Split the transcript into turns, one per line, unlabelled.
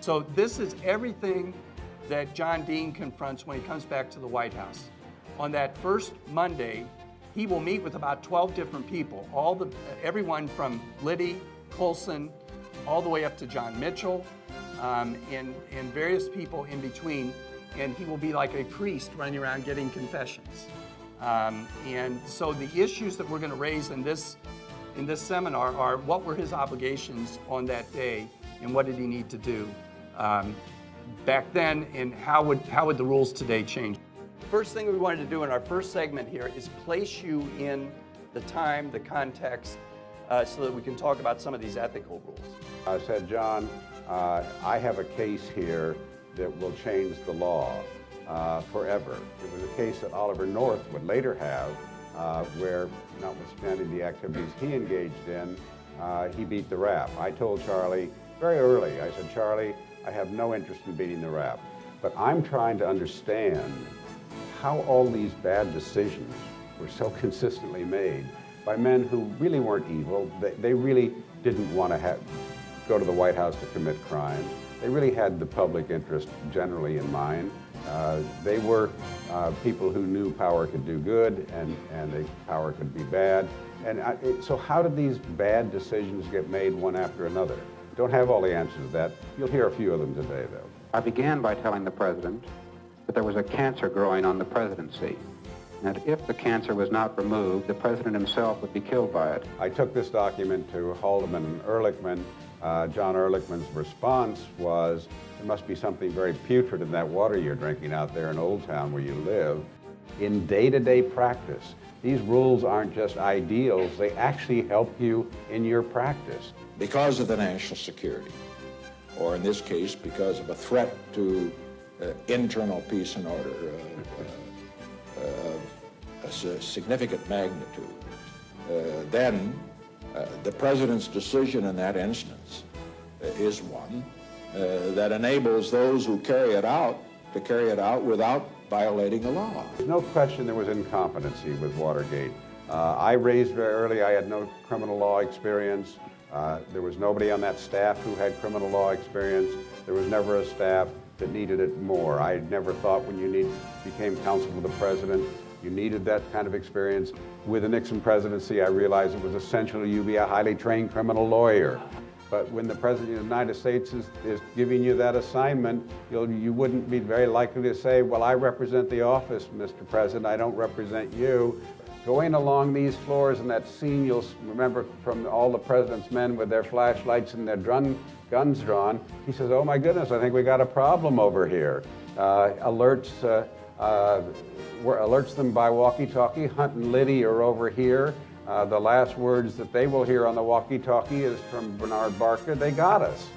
So this is everything that John Dean confronts when he comes back to the White House. On that first Monday, he will meet with about 12 different people, everyone from Liddy, Colson, all the way up to John Mitchell, and various people in between. And he will be like a priest running around getting confessions. And so the issues that we're going to raise in this seminar are what were his obligations on that day and what did he need to do back then, and how would the rules today change? The first thing we wanted to do in our first segment here is place you in the time, the context, so that we can talk about some of these ethical rules.
I said, John, I have a case here that will change the law forever. It was a case that Oliver North would later have, where, notwithstanding the activities he engaged in, he beat the rap. I told Charlie very early, I said, Charlie, I have no interest in beating the rap, but I'm trying to understand how all these bad decisions were so consistently made by men who really weren't evil. They really didn't want to go to the White House to commit crimes. They really had the public interest generally in mind. They were people who knew power could do good and power could be bad. And so how did these bad decisions get made one after another? Don't have all the answers to that. You'll hear a few of them today, though.
I began by telling the president that there was a cancer growing on the presidency, and if the cancer was not removed, the president himself would be killed by it.
I took this document to Haldeman and Ehrlichman. John Ehrlichman's response was, there must be something very putrid in that water you're drinking out there in Old Town where you live. In day-to-day practice, these rules aren't just ideals, they actually help you in your practice.
Because of the national security, or in this case, because of a threat to internal peace and order of a significant magnitude, then the president's decision in that instance is one that enables those who carry it out to carry it out without violating the law.
There's no question there was incompetency with Watergate. I raised very early, I had no criminal law experience. There was nobody on that staff who had criminal law experience. There was never a staff that needed it more. I never thought when you became counsel to the president, you needed that kind of experience. With the Nixon presidency, I realized it was essential you be a highly trained criminal lawyer. But when the President of the United States is giving you that assignment, you wouldn't be very likely to say, well, I represent the office, Mr. President, I don't represent you. Going along these floors in that scene, you'll remember from all the President's men with their flashlights and their guns drawn, he says, oh my goodness, I think we got a problem over here. Alerts them by walkie-talkie. Hunt and Liddy are over here. The last words that they will hear on the walkie-talkie is from Bernard Barker, they got us.